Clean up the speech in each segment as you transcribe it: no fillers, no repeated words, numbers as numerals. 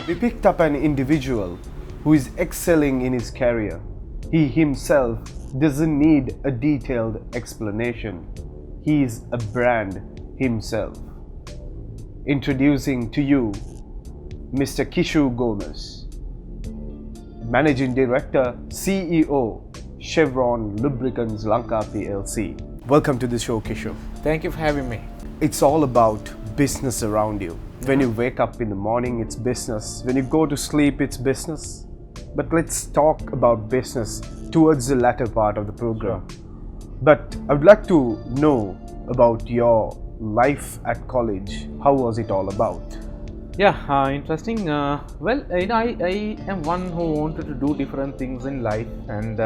We picked up an individual who is excelling in his career. He himself doesn't need a detailed explanation. He is a brand himself. Introducing to you Mr. Kishu Gomes, Managing Director, CEO, Chevron Lubricants Lanka PLC. Welcome to the show, Kishu. Thank you for having me. It's all about business around you. When you wake up in the morning, it's business. When you go to sleep, it's business. But let's talk about business towards the latter part of the program. Sure. But I would like to know about your life at college. How was it all about? Yeah, interesting. I am one who wanted to do different things in life, and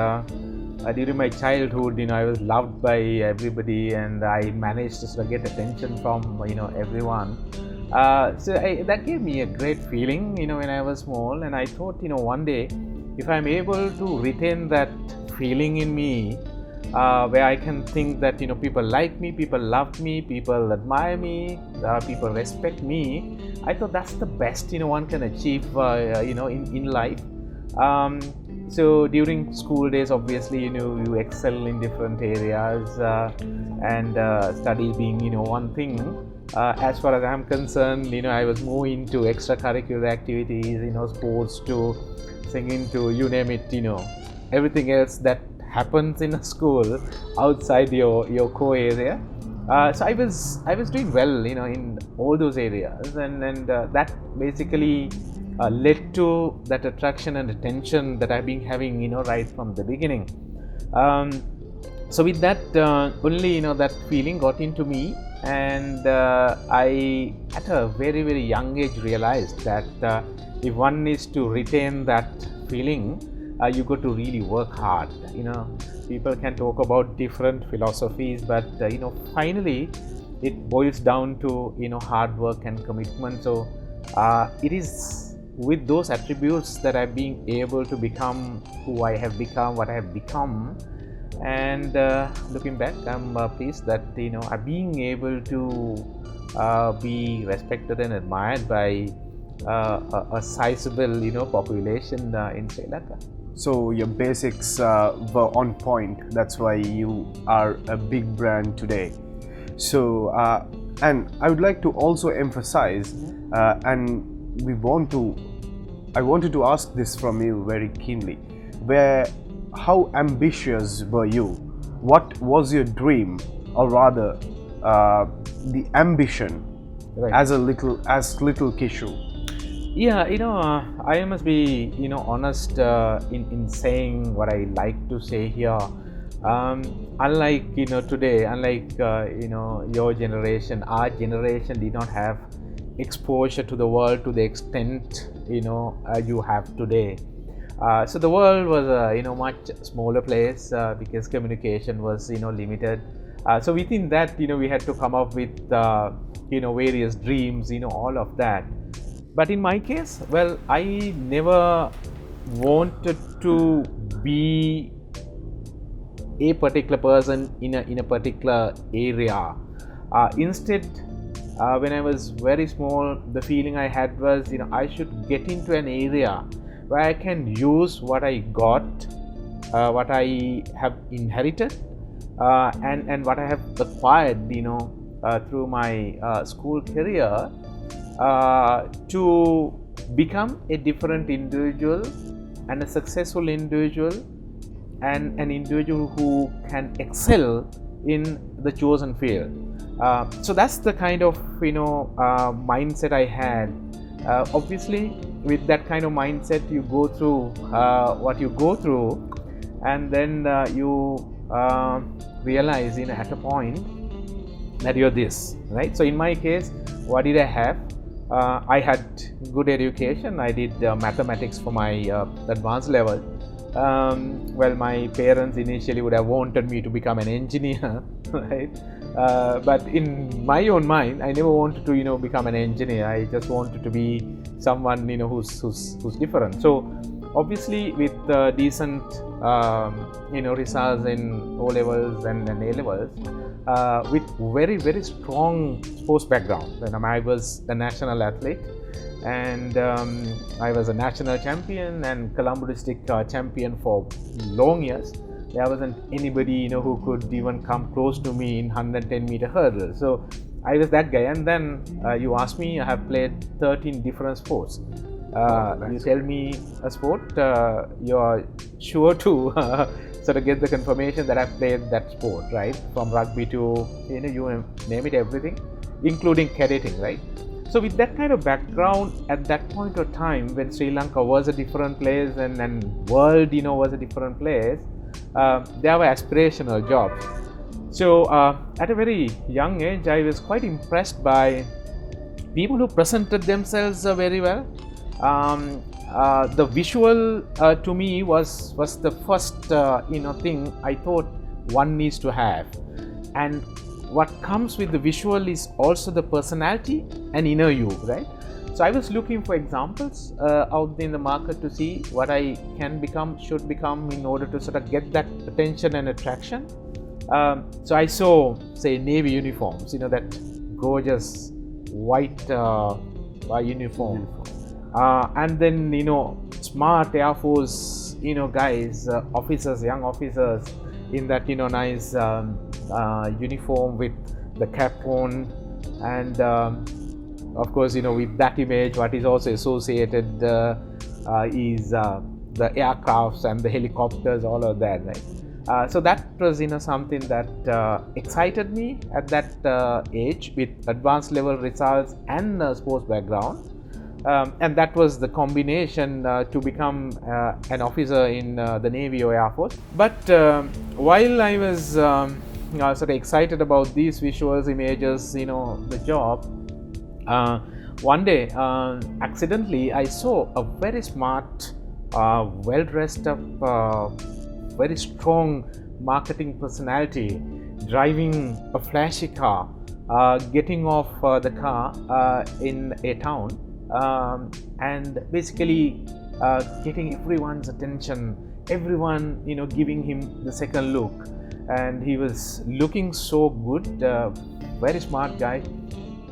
during my childhood, I was loved by everybody, and I managed to get attention from everyone. That gave me a great feeling, when I was small, and I thought, one day, if I'm able to retain that feeling in me, where I can think that people like me, people love me, people admire me, people respect me. I thought that's the best one can achieve in life. So during school days, obviously you excel in different areas, and study being one thing. As far as I'm concerned, I was more into extracurricular activities, sports, to singing, to you name it, everything else that happens in a school outside your core area. So I was doing well, in all those areas, and that basically led to that attraction and attention that I've been having, right from the beginning. So with that, only that feeling got into me, and I at a very, very young age realized that if one is to retain that feeling, you got to really work hard. People can talk about different philosophies, but finally it boils down to hard work and commitment. So it is with those attributes that I've been able to become who I have become, what I have become. And looking back, I'm pleased that I'm being able to be respected and admired by a sizable population in Sri Lanka. So your basics were on point. That's why you are a big brand today. So and I would like to also emphasize, and I wanted to ask this from you very keenly. How ambitious were you? What was your dream, or rather, the ambition, Right. as little Kishu? Yeah, I must be, honest in saying what I like to say here. Unlike, today, unlike, your generation, our generation did not have exposure to the world to the extent, you have today. So the world was a, much smaller place because communication was, limited. So within that, we had to come up with, various dreams, all of that. But in my case, well, I never wanted to be a particular person in a particular area. Instead, when I was very small, the feeling I had was, I should get into an area where I can use what I got, what I have inherited, and what I have acquired, through my school career, to become a different individual and a successful individual, and an individual who can excel in the chosen field. So that's the kind of mindset I had. Obviously, with that kind of mindset, you go through what you go through, and then you realize at a point that you're this, right? So in my case, what did I have? I had good education. I did mathematics for my advanced level. Well, my parents initially would have wanted me to become an engineer, right? But in my own mind, I never wanted to, become an engineer. I just wanted to be someone, who's different. So obviously, with decent, results in O levels and A levels, with very, very strong sports background. When I was a national athlete, and I was a national champion and Colombo district champion for long years. There wasn't anybody who could even come close to me in 110-meter hurdle. So I was that guy. And then you asked me, I have played 13 different sports. You tell me a sport, you are sure to sort of get the confirmation that I've played that sport, right? From rugby to, you name it, everything, including cadetting, right? So with that kind of background, at that point of time, when Sri Lanka was a different place and world, was a different place, there were aspirational jobs. So at a very young age, I was quite impressed by people who presented themselves very well. The visual to me was the first thing I thought one needs to have, and what comes with the visual is also the personality and inner you, right? So I was looking for examples out in the market to see what I should become in order to sort of get that attention and attraction. So I saw, say, Navy uniforms, that gorgeous white uniform. And then, smart Air Force, guys, officers, young officers in that, nice uniform with the cap on. And of course, with that image, what is also associated is the aircrafts and the helicopters, all of that, right? So that was, something that excited me at that age, with advanced level results and sports background. And that was the combination to become an officer in the Navy or Air Force. But while I was sort of excited about these visuals, images, the job, one day accidentally I saw a very smart, well dressed up, very strong marketing personality driving a flashy car, getting off the car in a town. And basically getting everyone's attention, everyone giving him the second look, and he was looking so good, very smart guy.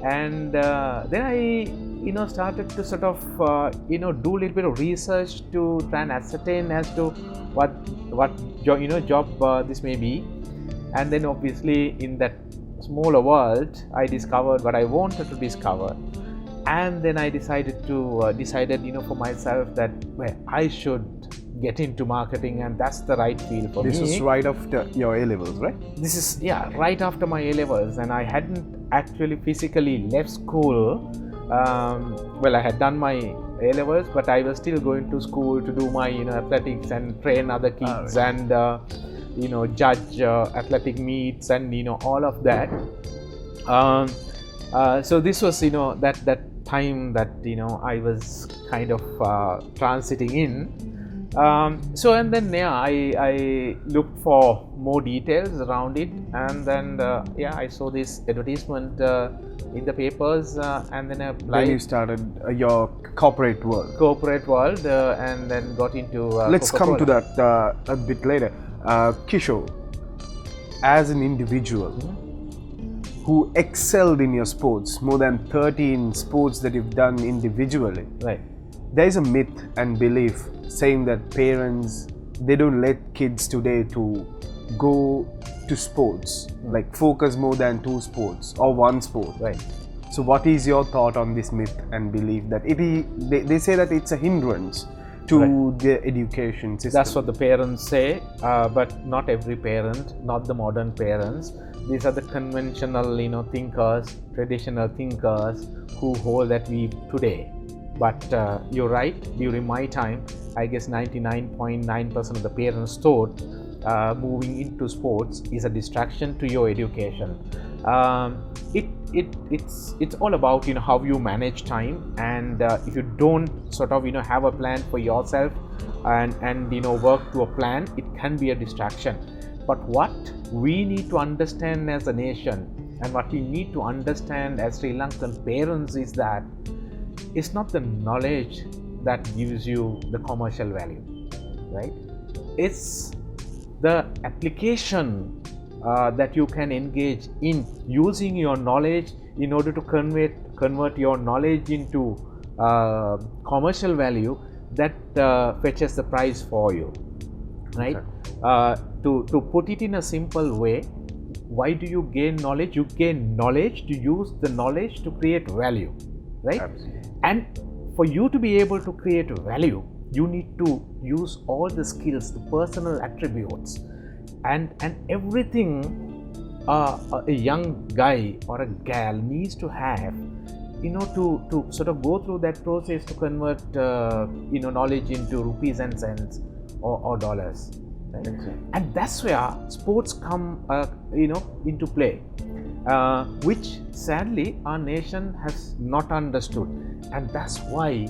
And then I started to sort of do a little bit of research to try and ascertain as to what job this may be. And then obviously in that smaller world I discovered what I wanted to discover. And then I decided for myself that I should get into marketing, and that's the right field for me. This was right after your A-levels, right? This is, right after my A-levels, and I hadn't actually physically left school. I had done my A-levels, but I was still going to school to do my athletics and train other kids, and judge athletic meets and all of that. So this was that time that I was kind of transiting in. And then I looked for more details around it, and then I saw this advertisement in the papers, and then I applied. Then you started your corporate world. And then got into Let's Coca-Cola. come to that a bit later. Kishu, as an individual who excelled in your sports, more than 13 sports that you've done individually. Right. There is a myth and belief saying that parents, they don't let kids today to go to sports, like focus more than 2 sports or 1 sport. Right. So what is your thought on this myth and belief that they say that it's a hindrance to the education system? That's what the parents say, but not every parent, not the modern parents. These are the conventional, thinkers, traditional thinkers who hold that view today. But you're right, during my time, I guess 99.9% of the parents thought moving into sports is a distraction to your education. It's all about how you manage time, and if you don't sort of have a plan for yourself and work to a plan, it can be a distraction. But what we need to understand as a nation, and what we need to understand as Sri Lankan parents, is that it's not the knowledge that gives you the commercial value, right? It's the application that you can engage in using your knowledge in order to convert your knowledge into commercial value that fetches the price for you, right? To put it in a simple way, why do you gain knowledge? You gain knowledge to use the knowledge to create value, right? Absolutely. And for you to be able to create value, you need to use all the skills, the personal attributes, and everything a young guy or a gal needs to have, to sort of go through that process to convert knowledge into rupees and cents or dollars, right? Exactly. And that's where sports come into play, which sadly our nation has not understood, and that's why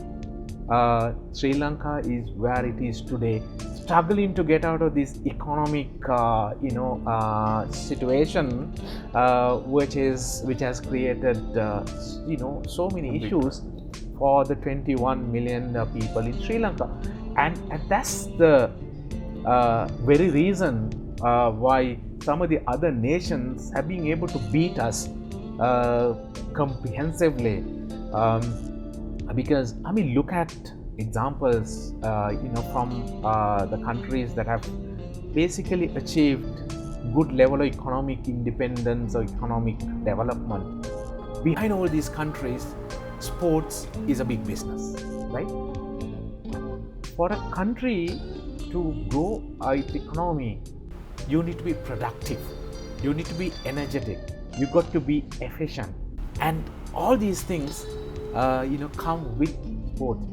Sri Lanka is where it is today, struggling to get out of this economic situation, which has created so many issues for the 21 million people in Sri Lanka, and that's the very reason why some of the other nations have been able to beat us comprehensively. Because look at examples from the countries that have basically achieved good level of economic independence or economic development. Behind all these countries, sports is a big business, right? For a country to grow its economy, you need to be productive, you need to be energetic, you got to be efficient, and all these things come with sports.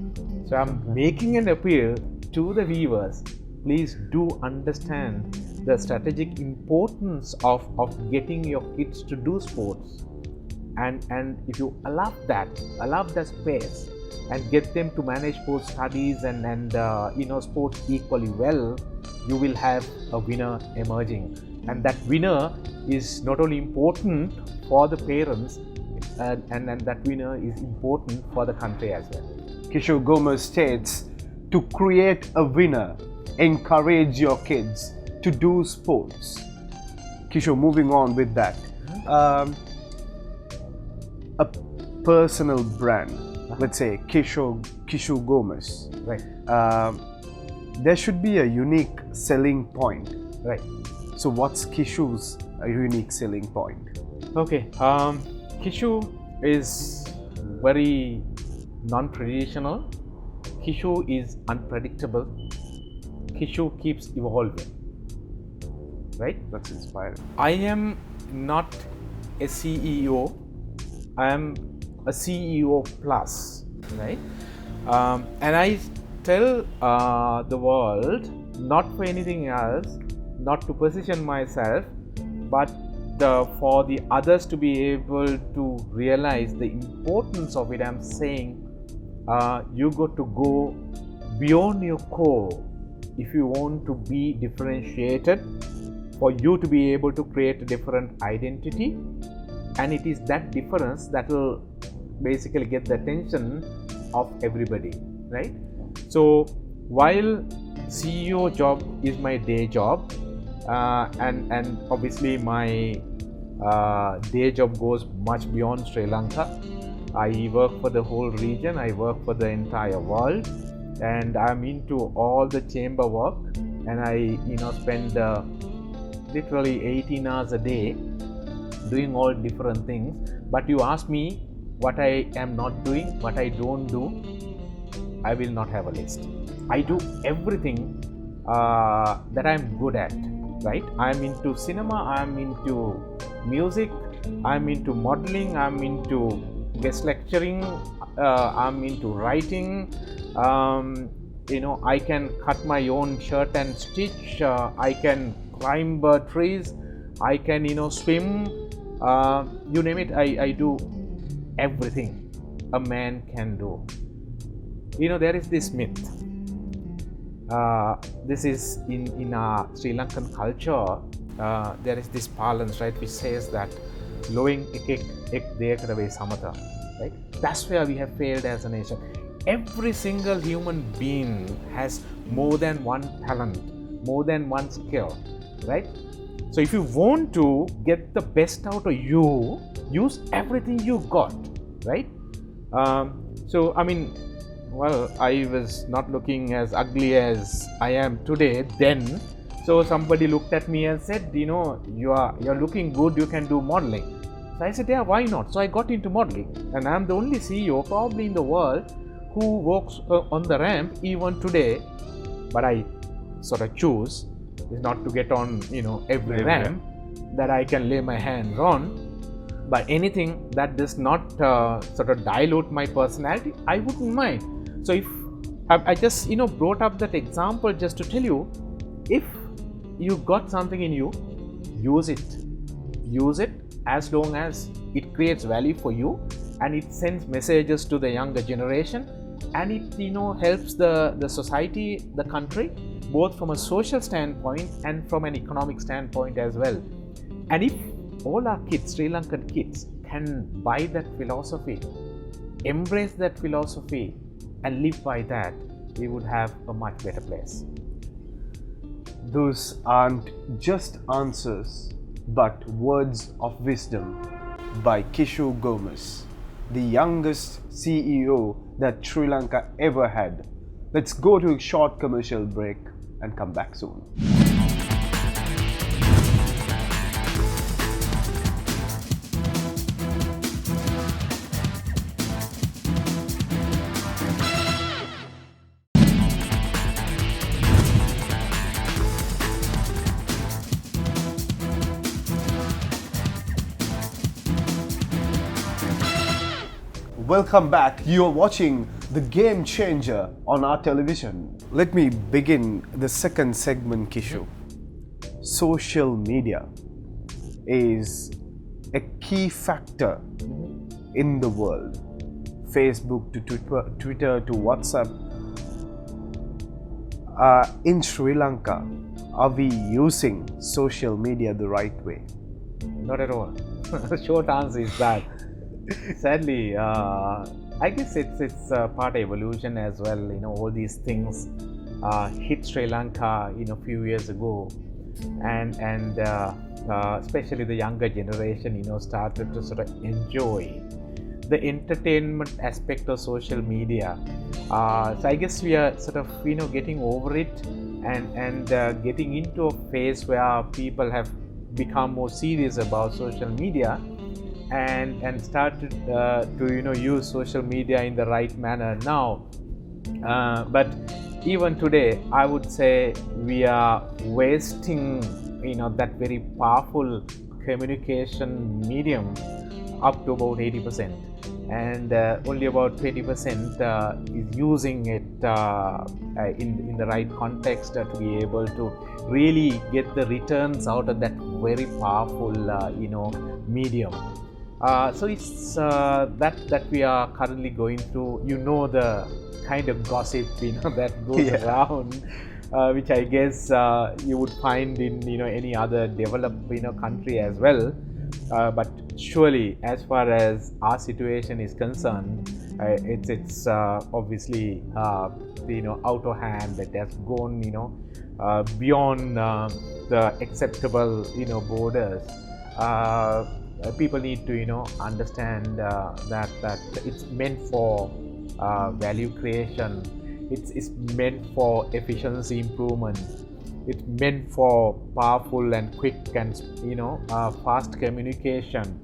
So I'm making an appeal to the viewers, please do understand the strategic importance of getting your kids to do sports, and if you allow that space and get them to manage both studies and sports equally well, you will have a winner emerging, and that winner is not only important for the parents, and that winner is important for the country as well. Kishu, Gomes states, to create a winner, encourage your kids to do sports. Kishu, moving on with that, a personal brand, let's say Kishu Gomes, Right. There should be a unique selling point. Right. So what's Kishu's unique selling point? Okay. Kishu is very non-traditional. Kishu is unpredictable. Kishu keeps evolving. Right? That's inspiring. I am not a CEO. I am a CEO plus. Right? And I tell the world, not for anything else, not to position myself, but for the others to be able to realize the importance of it. I'm saying you got to go beyond your core if you want to be differentiated, for you to be able to create a different identity, and it is that difference that will basically get the attention of everybody, right? So while CEO job is my day job, and obviously my day job goes much beyond Sri Lanka. I work for the whole region, I work for the entire world, and I'm into all the chamber work, and I spend literally 18 hours a day doing all different things. But you ask me what I am not doing, what I don't do, I will not have a list. I do everything that I'm good at, right? I'm into cinema, I'm into music, I'm into modeling, I'm into guest lecturing, I'm into writing, I can cut my own shirt and stitch, I can climb trees, I can swim, you name it, I do everything a man can do. There is this myth, this is in our Sri Lankan culture, there is this parlance, right, which says that lowing ek dekara ve samata, right? That's where we have failed as a nation. Every single human being has more than one talent, more than one skill, right? So if you want to get the best out of you, use everything you got, right? So, I mean, well, I was not looking as ugly as I am today then. So somebody looked at me and said, you're looking good, you can do modeling. So I said, yeah, why not? So I got into modeling, and I'm the only CEO probably in the world who walks on the ramp even today. But I sort of choose is not to get on, every ramp that I can lay my hands on. But anything that does not sort of dilute my personality, I wouldn't mind. So if I just brought up that example just to tell you, if you got something in you, use it as long as it creates value for you and it sends messages to the younger generation, and it helps the society, the country, both from a social standpoint and from an economic standpoint as well. And if all our kids, Sri Lankan kids, can buy that philosophy, embrace that philosophy and live by that, we would have a much better place. Those aren't just answers, but words of wisdom by Kishu Gomes, the youngest CEO that Sri Lanka ever had. Let's go to a short commercial break and come back soon. Welcome back. You are watching The Game Changer on our television. Let me begin the second segment, Kishu. Social media is a key factor in the world. Facebook to Twitter to WhatsApp. In Sri Lanka, are we using social media the right way? Not at all. The short answer is that. Sadly, I guess it's part of evolution as well. All these things hit Sri Lanka a few years ago, and especially the younger generation started to sort of enjoy the entertainment aspect of social media. So I guess we are sort of getting over it and getting into a phase where people have become more serious about social media and started to use social media in the right manner now. But even today, I would say we are wasting that very powerful communication medium up to about 80%, and only about 20% is using it in the right context to be able to really get the returns out of that very powerful medium. So it's that we are currently going through. The kind of gossip that goes around, which I guess you would find in any other developed country as well. But surely, as far as our situation is concerned, it's obviously out of hand. That has gone beyond the acceptable borders. People need to understand that it's meant for value creation. It's meant for efficiency improvement. It's meant for powerful and quick and fast communication.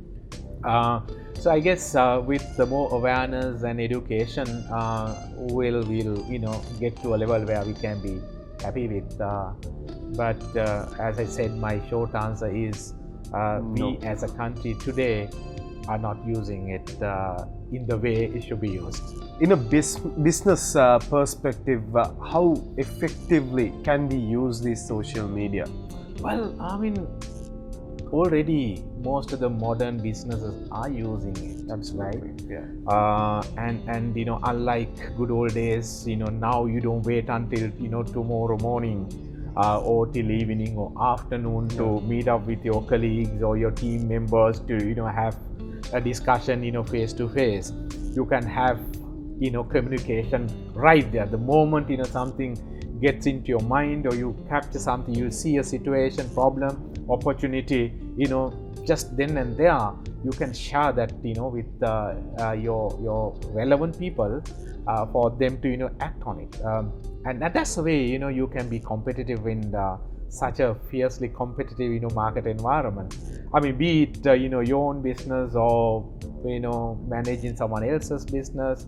So I guess with the more awareness and education, we'll get to a level where we can be happy with. But as I said, my short answer is we as a country today are not using it in the way it should be used. In a business perspective, how effectively can we use this social media? Well, I mean, already most of the modern businesses are using it. That's right. Yeah. And unlike good old days, now you don't wait until tomorrow morning or till evening or afternoon to meet up with your colleagues or your team members to have a discussion face to face. You can have communication right there. The moment something gets into your mind or you capture something, you see a situation, problem, opportunity, just then and there, you can share that, with your relevant people for them to, act on it. And that's the way, you can be competitive in such a fiercely competitive, market environment. I mean, be it, your own business or, managing someone else's business,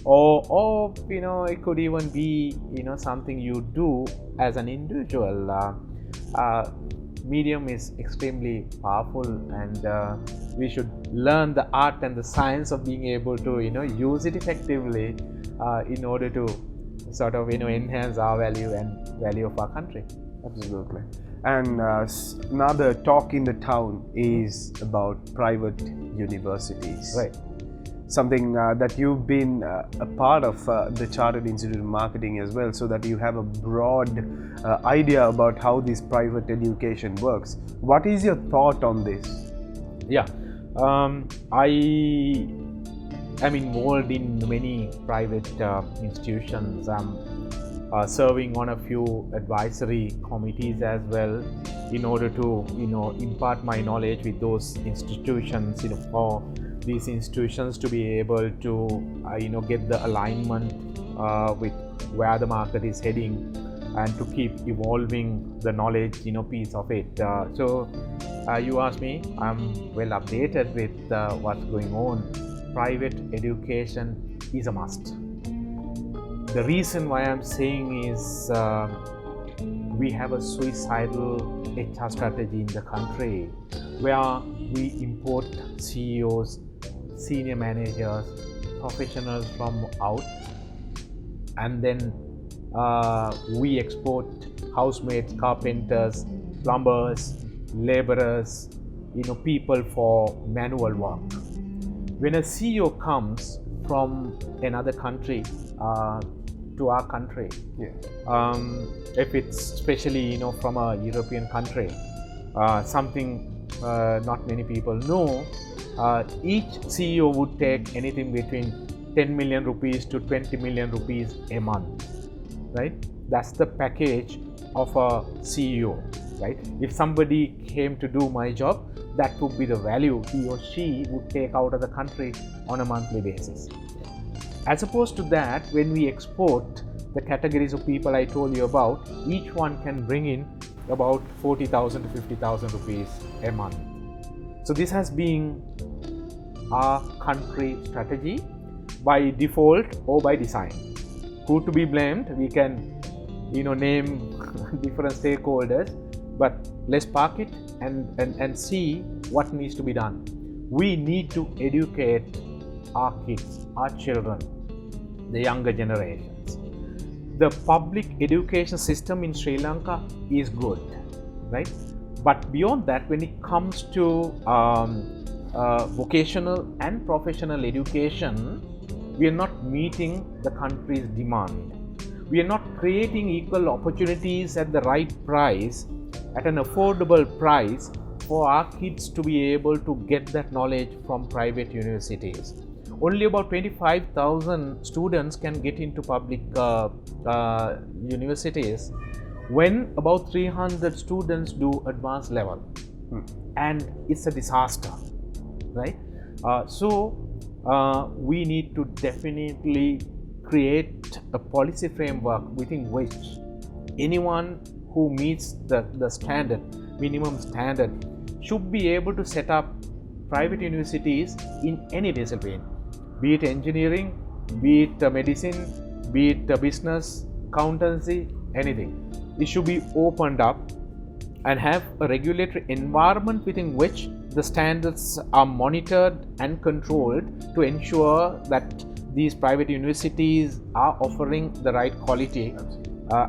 or it could even be, something you do as an individual. Medium is extremely powerful, and we should learn the art and the science of being able to use it effectively in order to sort of enhance our value and value of our country. Absolutely. And another talk in the town is about private universities. Right. Something that you've been a part of the Chartered Institute of Marketing as well, so that you have a broad idea about how this private education works. What is your thought on this? Yeah, I am involved in many private institutions. Serving on a few advisory committees as well, in order to impart my knowledge with those institutions, for these institutions to be able to get the alignment with where the market is heading, and to keep evolving the knowledge piece of it. So you asked me, I'm well updated with what's going on. Private education is a must. The reason why I'm saying is we have a suicidal HR strategy in the country, where we import CEOs, senior managers, professionals from out, and then we export housemaids, carpenters, plumbers, laborers, people for manual work. When a CEO comes from another country to our country, if it's especially from a European country, something not many people know, each CEO would take anything between 10 million rupees to 20 million rupees a month, right? That's the package of a CEO, right? If somebody came to do my job, that would be the value he or she would take out of the country on a monthly basis. As opposed to that, when we export the categories of people I told you about, each one can bring in about 40,000 to 50,000 rupees a month. So this has been our country strategy by default or by design. Who to be blamed? We can name different stakeholders, but let's park it and see what needs to be done. We need to educate our kids, our children, the younger generations. The public education system in Sri Lanka is good, right? But beyond that, when it comes to vocational and professional education, we are not meeting the country's demand. We are not creating equal opportunities at the right price, at an affordable price, for our kids to be able to get that knowledge from private universities. Only about 25,000 students can get into public universities, when about 300 students do advanced level, and it's a disaster, right? So we need to definitely create a policy framework within which anyone who meets the standard, minimum standard, should be able to set up private universities in any discipline, be it engineering, be it medicine, be it business, accountancy, anything. It should be opened up and have a regulatory environment within which the standards are monitored and controlled to ensure that these private universities are offering the right quality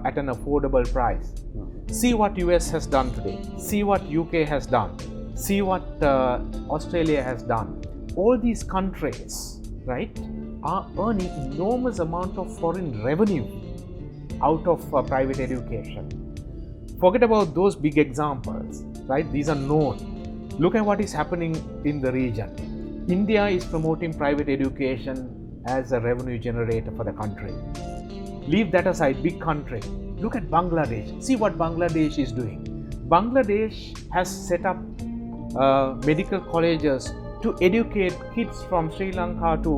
at an affordable price. See what US has done today. See what UK has done. See what Australia has done. All these countries, right, are earning enormous amount of foreign revenue out of private education. Forget about those big examples, right? These are known. Look at what is happening in the region. India is promoting private education as a revenue generator for the country. Leave that aside, big country. Look at Bangladesh. See what Bangladesh is doing. Bangladesh has set up medical colleges to educate kids from Sri Lanka to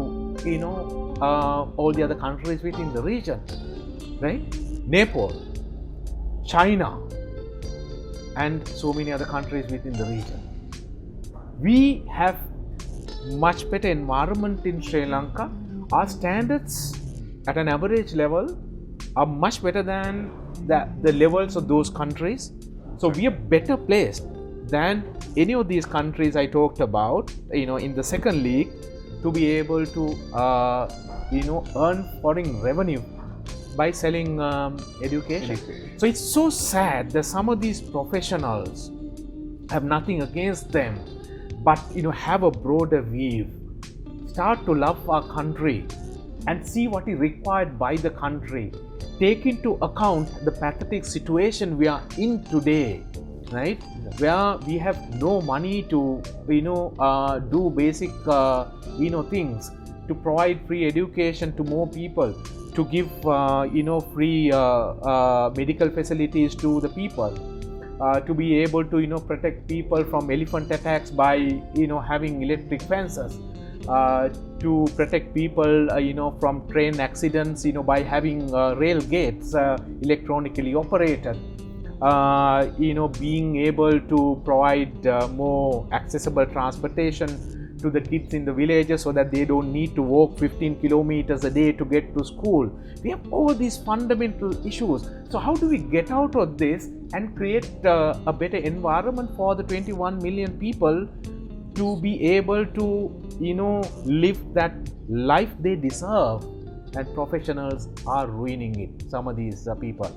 all the other countries within the region, right? Nepal, China, and so many other countries within the region. We have much better environment in Sri Lanka. Our standards at an average level are much better than the levels of those countries. So we are better placed than any of these countries I talked about, in the second league, to be able to, earn foreign revenue by selling education. So it's so sad that some of these professionals have nothing against them, but have a broader view, start to love our country and see what is required by the country, take into account the pathetic situation we are in today, right? Where we have no money to do basic things, to provide free education to more people, to give free medical facilities to the people, to be able to protect people from elephant attacks by having electric fences, to protect people from train accidents by having rail gates electronically operated, being able to provide more accessible transportation to the kids in the villages so that they don't need to walk 15 kilometers a day to get to school. We have all these fundamental issues. So how do we get out of this and create a better environment for the 21 million people to be able to live that life they deserve? And professionals are ruining it, some of these people.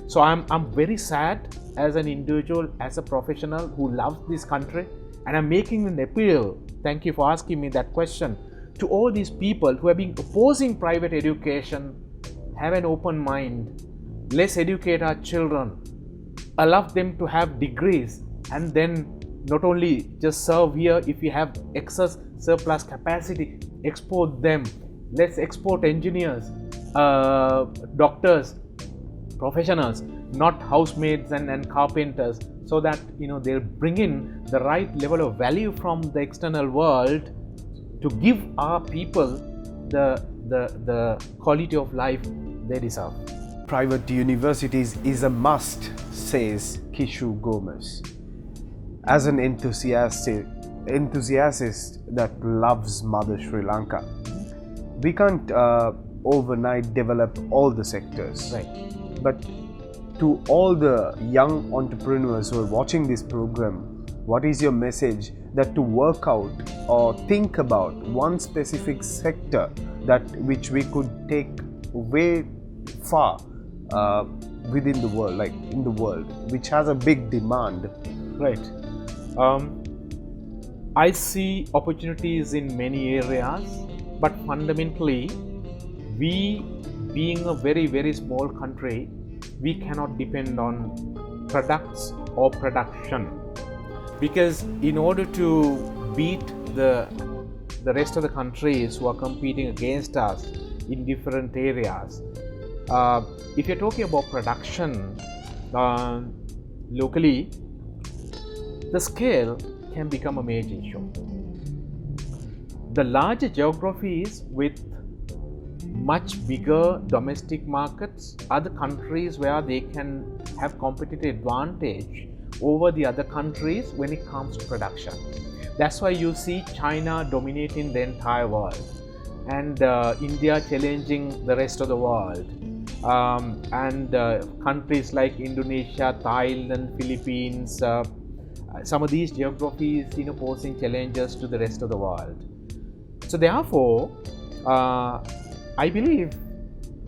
So I'm very sad as an individual, as a professional who loves this country, and I'm making an appeal, thank you for asking me that question, to all these people who have been opposing private education. Have an open mind. Let's educate our children, allow them to have degrees, and then not only just serve here. If we have excess surplus capacity, export them. Let's export engineers, doctors, professionals, not housemaids and carpenters, so that they'll bring in the right level of value from the external world to give our people the quality of life they deserve. Private universities is a must, says Kishu Gomes. As an enthusiast that loves Mother Sri Lanka, we can't overnight develop all the sectors. Right. But to all the young entrepreneurs who are watching this program, what is your message that to work out or think about one specific sector that which we could take way far within the world, like in the world, which has a big demand? Right. I see opportunities in many areas, but fundamentally, we being a very, very small country, we cannot depend on products or production, because in order to beat the rest of the countries who are competing against us in different areas, if you're talking about production locally, the scale can become a major issue. The larger geographies with much bigger domestic markets are the countries where they can have competitive advantage over the other countries when it comes to production. That's why you see China dominating the entire world, and India challenging the rest of the world, and countries like Indonesia, Thailand, Philippines, some of these geographies posing challenges to the rest of the world. So therefore, I believe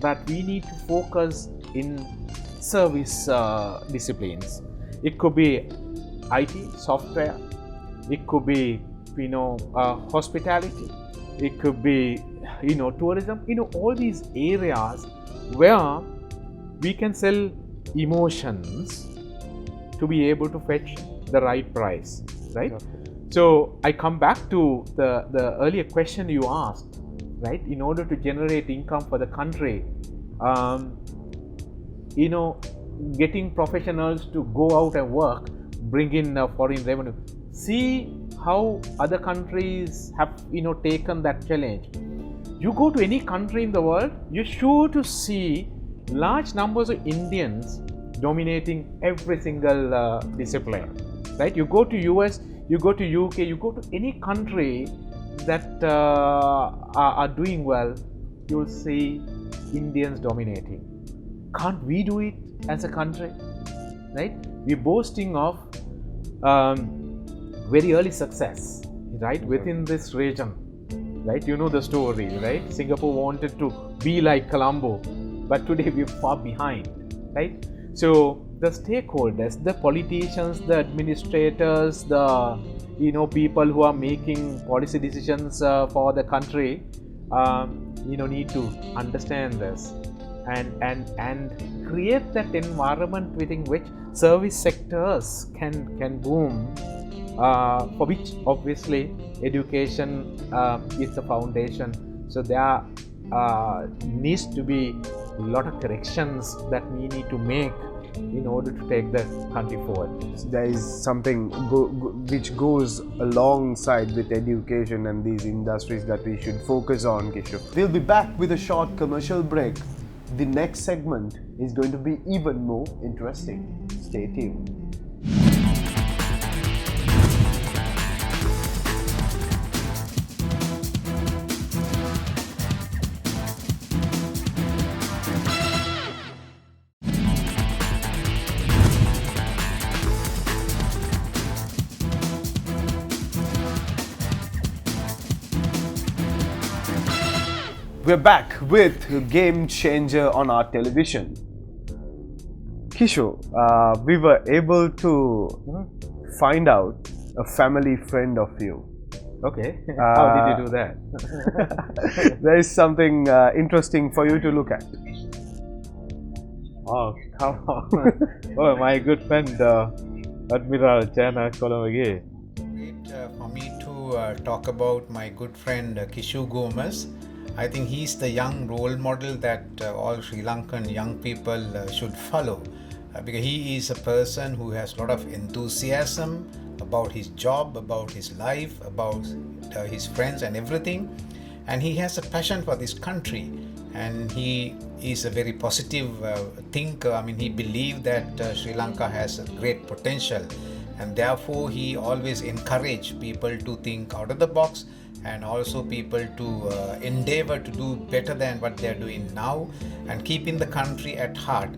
that we need to focus in service disciplines. It could be IT, software, it could be hospitality, it could be tourism, all these areas where we can sell emotions to be able to fetch the right price, right? Okay. So I come back to the earlier question you asked, right? In order to generate income for the country, getting professionals to go out and work bring in foreign revenue. See how other countries have taken that challenge. You go to any country in the world, you're sure to see large numbers of Indians dominating every single discipline, right? You go to US, you go to UK, you go to any country that are doing well, you'll see Indians dominating. Can't we do it as a country, right? We're boasting of very early success, right, within this region, right? You know the story, right? Singapore wanted to be like Colombo, but today we're far behind, right? So the stakeholders, the politicians, the administrators, the people who are making policy decisions for the country, need to understand this and create that environment within which service sectors can boom, for which obviously education is the foundation. So there needs to be a lot of corrections that we need to make in order to take the country forward. There is something which goes alongside with education and these industries that we should focus on, Kishu. We'll be back with a short commercial break. The next segment is going to be even more interesting. Stay tuned. We're back with Game Changer on our television. Kishu, we were able to find out a family friend of you. Okay, how did you do that? There is something interesting for you to look at. Oh, come on. Oh, my good friend, Admiral Chana Kolomage. Great for me to talk about my good friend Kishu Gomes. I think he's the young role model that all Sri Lankan young people should follow, because he is a person who has a lot of enthusiasm about his job, about his life, about his friends and everything, and he has a passion for this country, and he is a very positive thinker. I mean, he believes that Sri Lanka has a great potential, and therefore he always encourages people to think out of the box, and also people to endeavor to do better than what they're doing now and keeping the country at heart.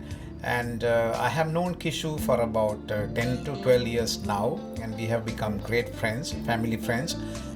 And I have known Kishu for about 10 to 12 years now, and we have become great friends, family friends,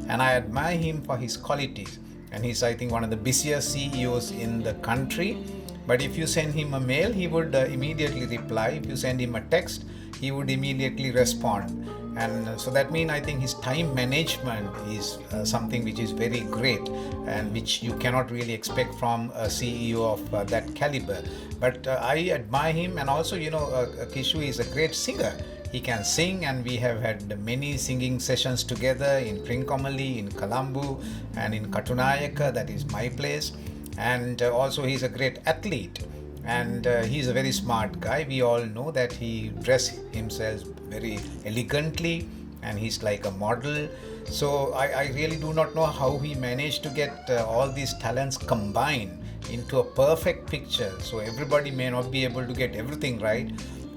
and I admire him for his qualities. And he's, I think, one of the busiest CEOs in the country. But if you send him a mail, he would immediately reply. If you send him a text, he would immediately respond. And so that means I think his time management is something which is very great, and which you cannot really expect from a CEO of that caliber. But I admire him, and also, Kishu is a great singer. He can sing, and we have had many singing sessions together in Trincomalee, in Colombo, and in Katunayaka, that is my place. And also he's a great athlete, and he's a very smart guy. We all know that he dresses himself very elegantly, and he's like a model. So I really do not know how he managed to get all these talents combined into a perfect picture. So everybody may not be able to get everything right,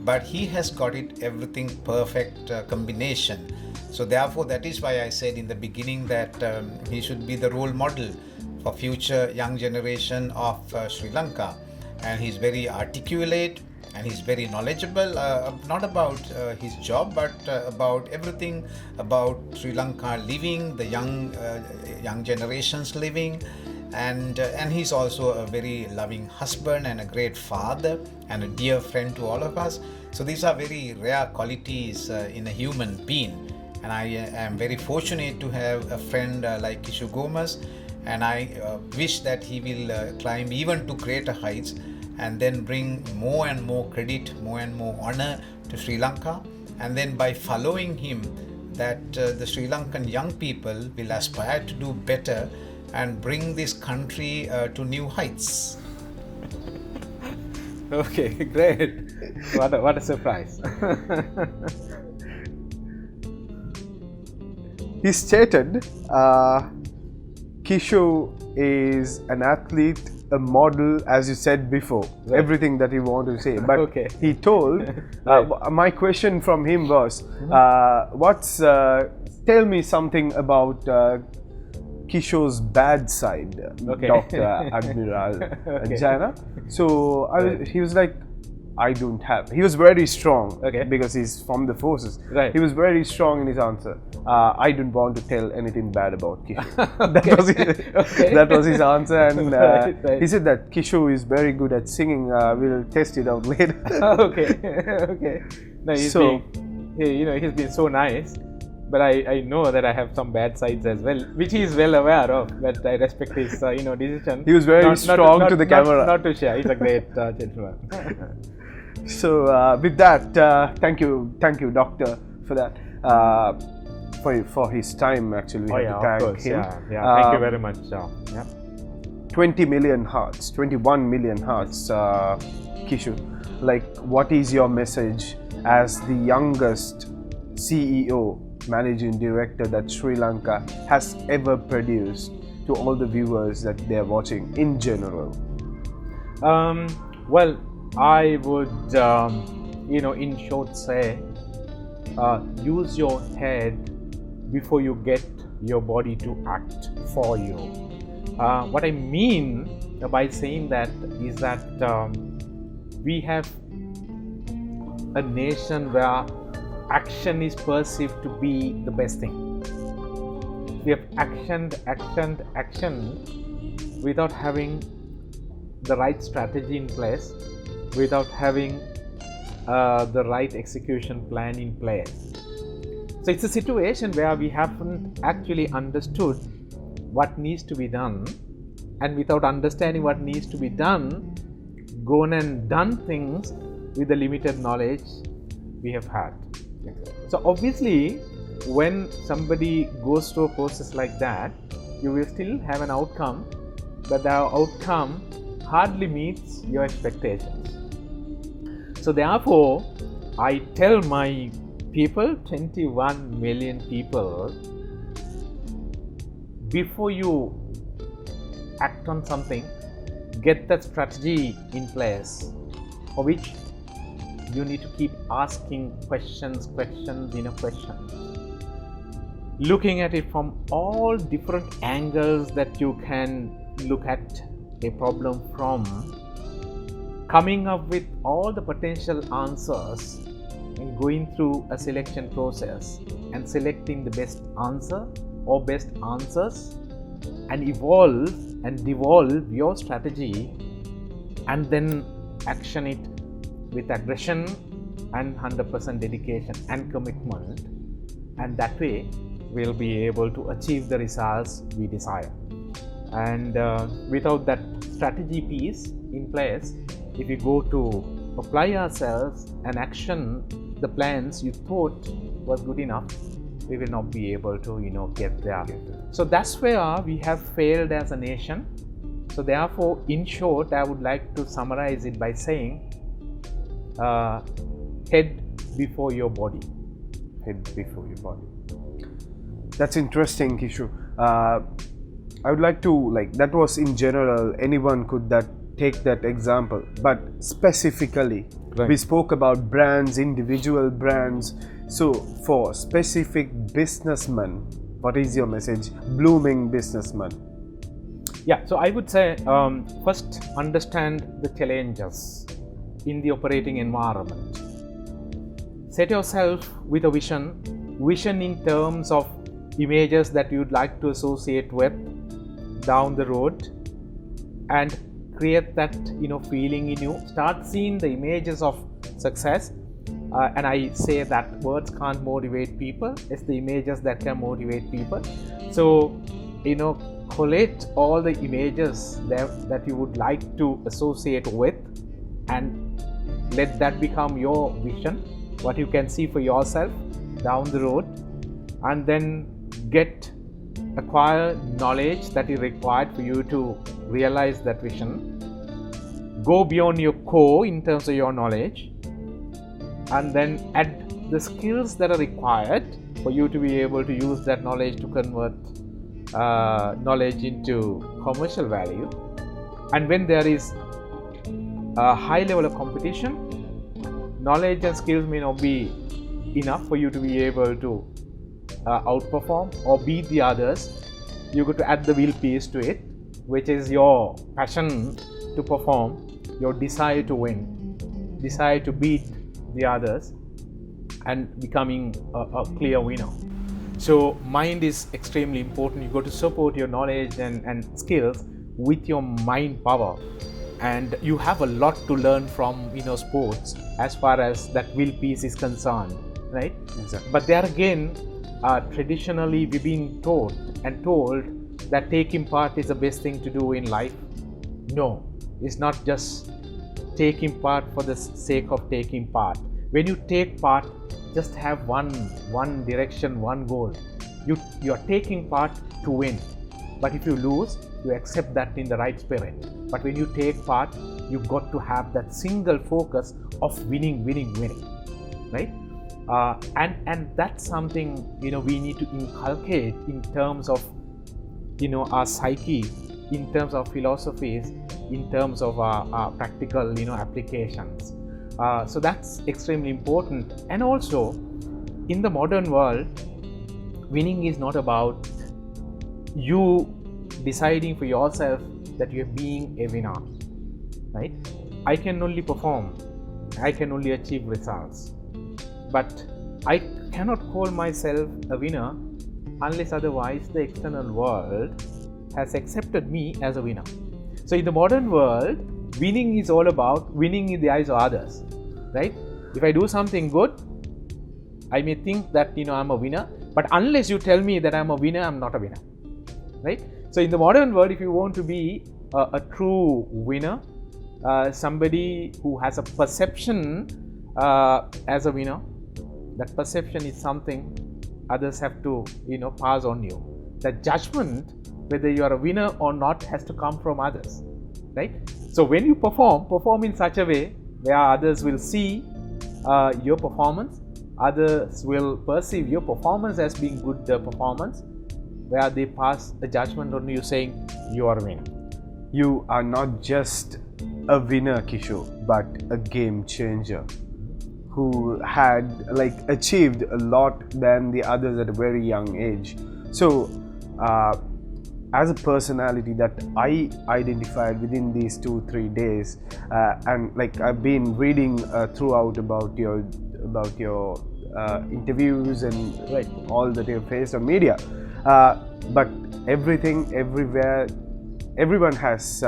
but he has got it everything perfect combination. So therefore, that is why I said in the beginning that he should be the role model for future young generation of Sri Lanka. And he's very articulate, and he's very knowledgeable, not about his job, but about everything about Sri Lanka living, the young generations living, and he's also a very loving husband and a great father and a dear friend to all of us. So these are very rare qualities in a human being, and I am very fortunate to have a friend like Kishu Gomes, and I wish that he will climb even to greater heights, and then bring more and more credit, more and more honor to Sri Lanka. And then by following him, that the Sri Lankan young people will aspire to do better and bring this country to new heights. Okay, great. What a surprise. he stated, Kishu is an athlete, a model, as you said before, Right. everything that he wanted to say. But Okay. he told, Right. my question from him was, tell me something about Kisho's bad side, Okay. Dr. Admiral Okay. Jana. So Right. he was like, I don't have. He was very strong, Okay. because he's from the forces. Right. He was very strong in his answer. I don't want to tell anything bad about Kishu. Okay. That was his answer, and Right, right. he said that Kishu is very good at singing. We'll test it out later. Okay. Okay. No, he's So- he's been so nice. But I know that I have some bad sides as well, which he is well aware of. But I respect his decision. He was very strong to the camera. Not to share. He's a great gentleman. So with that, thank you, doctor, for that. For his time, actually, we have to thank of course. him. Yeah. Thank you very much. Yeah. 20 million hearts, 21 million hearts, Kishu. Like, what is your message as the youngest CEO, managing director that Sri Lanka has ever produced to all the viewers that they are watching in general? Well, I would, in short say, use your head before you get your body to act for you. What I mean by saying that is that we have a nation where action is perceived to be the best thing. We have actioned without having the right strategy in place, without having the right execution plan in place. So it's a situation where we haven't actually understood what needs to be done, and without understanding what needs to be done, gone and done things with the limited knowledge we have had. So obviously, when somebody goes through a process like that, you will still have an outcome, but the outcome hardly meets your expectations. So therefore, I tell my people, 21 million people, before you act on something, get that strategy in place, for which you need to keep asking questions, looking at it from all different angles that you can look at a problem from, coming up with all the potential answers and going through a selection process and selecting the best answer or best answers, and evolve and devolve your strategy, and then action it with aggression and 100% dedication and commitment, and that way we'll be able to achieve the results we desire. And without that strategy piece in place, if you go to apply ourselves and action the plans you thought was good enough, we will not be able to get there. So that's where we have failed as a nation. So therefore, in short, I would like to summarize it by saying, head before your body. Head before your body. That's interesting, Kishu. I would like to, that was in general, anyone could take that example, but specifically, Right. we spoke about brands, individual brands. So for specific businessmen, what is your message? Blooming businessman. Yeah, so I would say, first understand the challenges in the operating environment. Set yourself with a vision in terms of images that you'd like to associate with down the road, and create that feeling in you. Start seeing the images of success, and I say that words can't motivate people, it's the images that can motivate people. So collate all the images that you would like to associate with, and let that become your vision, what you can see for yourself down the road, and then acquire knowledge that is required for you to realize that vision. Go beyond your core in terms of your knowledge, and then add the skills that are required for you to be able to use that knowledge to convert knowledge into commercial value. And when there is a high level of competition, knowledge and skills may not be enough for you to be able to outperform or beat the others. You got to add the will piece to it, which is your passion to perform, your desire to win, desire to beat the others, and becoming a clear winner. So mind is extremely important. You got to support your knowledge and skills with your mind power, and you have a lot to learn from sports as far as that will piece is concerned, right? Exactly. But there again, traditionally we've been taught and told that taking part is the best thing to do in life. No, it's not just taking part for the sake of taking part. When you take part, just have one direction, one goal. You are taking part to win. But if you lose, you accept that in the right spirit. But when you take part, you've got to have that single focus of winning, right? And that's something we need to inculcate in terms of our psyche, in terms of philosophies, in terms of our practical applications. So that's extremely important. And also, in the modern world, winning is not about you deciding for yourself that you're being a winner, right? I can only perform, I can only achieve results, but I cannot call myself a winner unless otherwise the external world has accepted me as a winner. So in the modern world, winning is all about winning in the eyes of others, right? If I do something good, I may think that I'm a winner, but unless you tell me that I'm a winner, I'm not a winner, right? So in the modern world, if you want to be a true winner, somebody who has a perception as a winner, that perception is something others have to pass on you. The judgment whether you are a winner or not has to come from others, right? So when you perform in such a way where others will see your performance, others will perceive your performance as being good performance, where they pass a judgment on you saying you are a winner. You are not just a winner, Kishu, but a game changer who had achieved a lot than the others at a very young age. So as a personality that I identified within these 2-3 days, and I've been reading throughout about your interviews and all that you've faced on media, but everything, everywhere, everyone has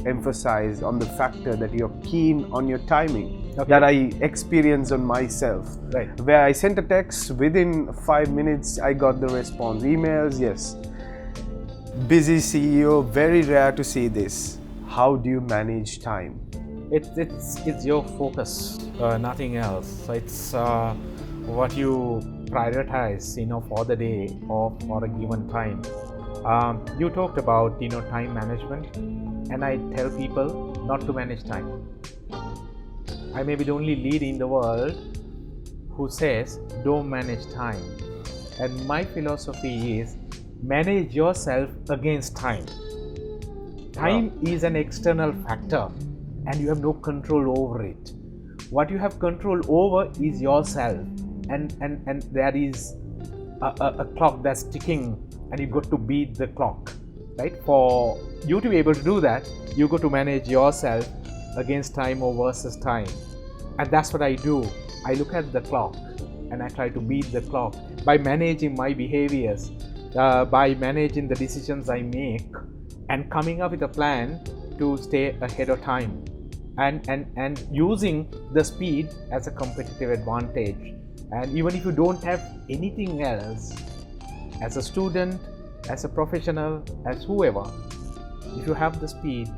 emphasized on the factor that you're keen on your timing. Okay. That I experienced on myself. Right. Where I sent a text, within 5 minutes I got the response. Emails, yes. Busy CEO, very rare to see this. How do you manage time? It's your focus, nothing else. So it's what you prioritize, for the day or for a given time. You talked about time management, and I tell people not to manage time. I may be the only leader in the world who says don't manage time, and my philosophy is manage yourself against time. Time is an external factor and you have no control over it. What you have control over is yourself, and there is a clock that's ticking and you got to beat the clock, right? For you to be able to do that, you got to manage yourself against time or versus time, and that's what I do. I look at the clock and I try to beat the clock by managing my behaviors, by managing the decisions I make, and coming up with a plan to stay ahead of time, and using the speed as a competitive advantage. And even if you don't have anything else, as a student, as a professional, as whoever, if you have the speed,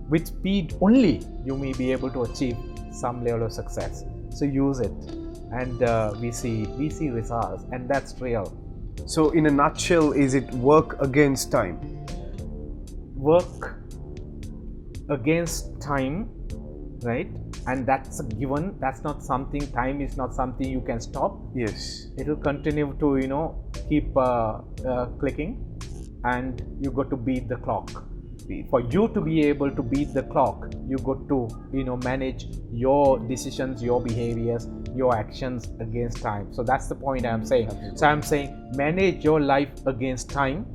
with speed only you may be able to achieve some level of success. So use it, and we see results, and that's real. So in a nutshell, is it work against time? Work against time, right? And that's a given. That's not something. Time is not something you can stop. Yes. It will continue to keep clicking, and you got to beat the clock. For you to be able to beat the clock, you got to manage your decisions, your behaviors, your actions against time. So that's the point I'm saying. Absolutely. So I'm saying manage your life against time,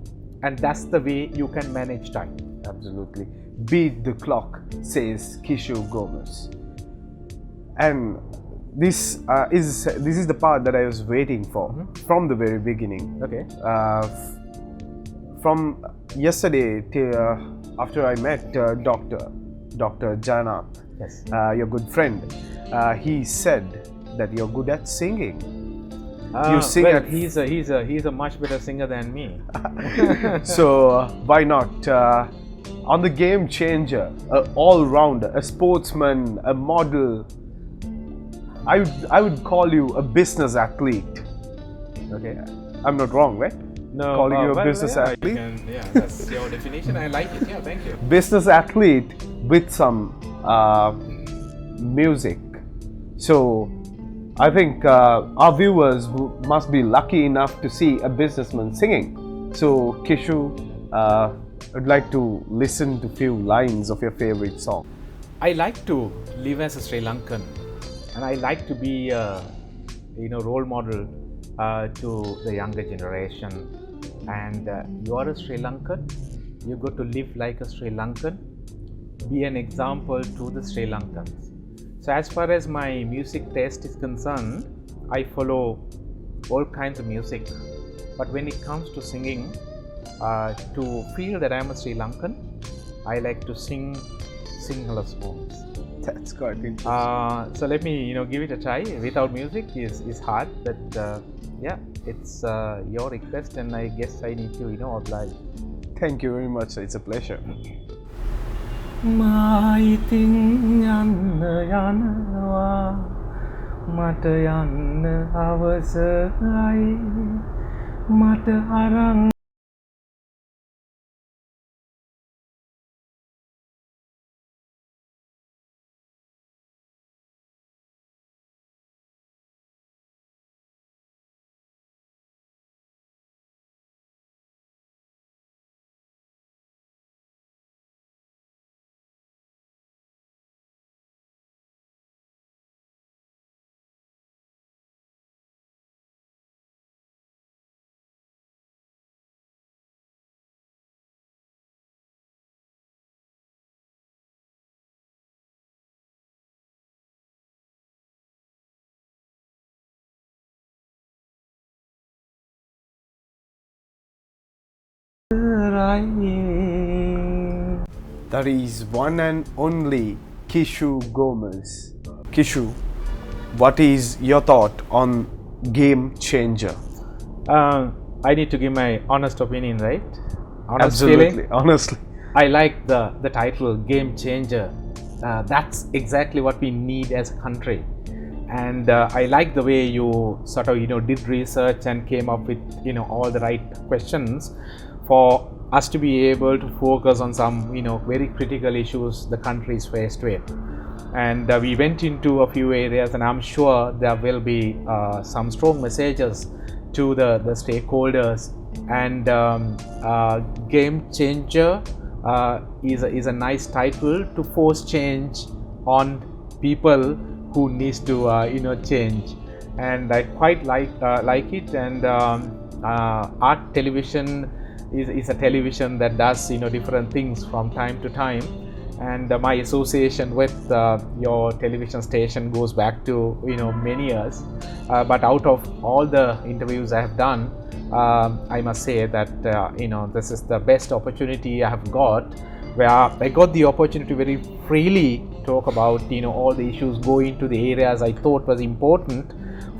and that's the way you can manage time. Absolutely. Beat the clock, says Kishu Gomes. And this is the part that I was waiting for from the very beginning. Okay. From yesterday till after I met Dr. Jana, Yes. your good friend, he said that you're good at singing. You sing well, at he's a much better singer than me. so why not on the Game Changer, a all-rounder, a sportsman, a model. I would call you a business athlete. Okay. I'm not wrong, right? No, Calling you a well, business yeah, athlete? that's your definition. I like it. Yeah, thank you. Business athlete with some music. So I think our viewers must be lucky enough to see a businessman singing. So Kishu, I'd like to listen to few lines of your favorite song. I like to live as a Sri Lankan, and I like to be a role model to the younger generation. And you are a Sri Lankan. You got to live like a Sri Lankan. Be an example to the Sri Lankans. So as far as my music taste is concerned, I follow all kinds of music. But when it comes to singing, to feel that I'm a Sri Lankan, I like to sing Sinhala songs. That's quite interesting. So let me give it a try. Without music is hard, but yeah, it's your request, and I guess I need to oblige. Thank you very much. It's a pleasure. මායිතින් යන්න යනවා මට යන්න අවසරයි මට අරන් That is one and only Kishu Gomes. Kishu, what is your thought on Game Changer? I need to give my honest opinion, right? Honest Absolutely, feeling. honestly. I like the title Game Changer. That's exactly what we need as a country. And I like the way you sort of did research and came up with all the right questions for us to be able to focus on some very critical issues the country is faced with. And we went into a few areas, and I'm sure there will be some strong messages to the stakeholders. And Game Changer is a nice title to force change on people who needs to change. And I quite like it. And art television is a television that does different things from time to time. And my association with your television station goes back to many years. But out of all the interviews I have done, I must say that this is the best opportunity I have got, where I got the opportunity to very freely talk about all the issues, go into the areas I thought was important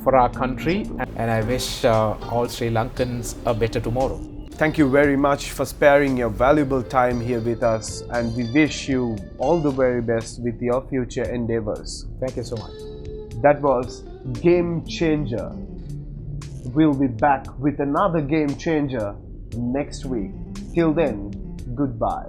for our country. And I wish all Sri Lankans a better tomorrow. Thank you very much for sparing your valuable time here with us, and we wish you all the very best with your future endeavors. Thank you so much. That was Game Changer. We'll be back with another Game Changer next week. Till then, goodbye.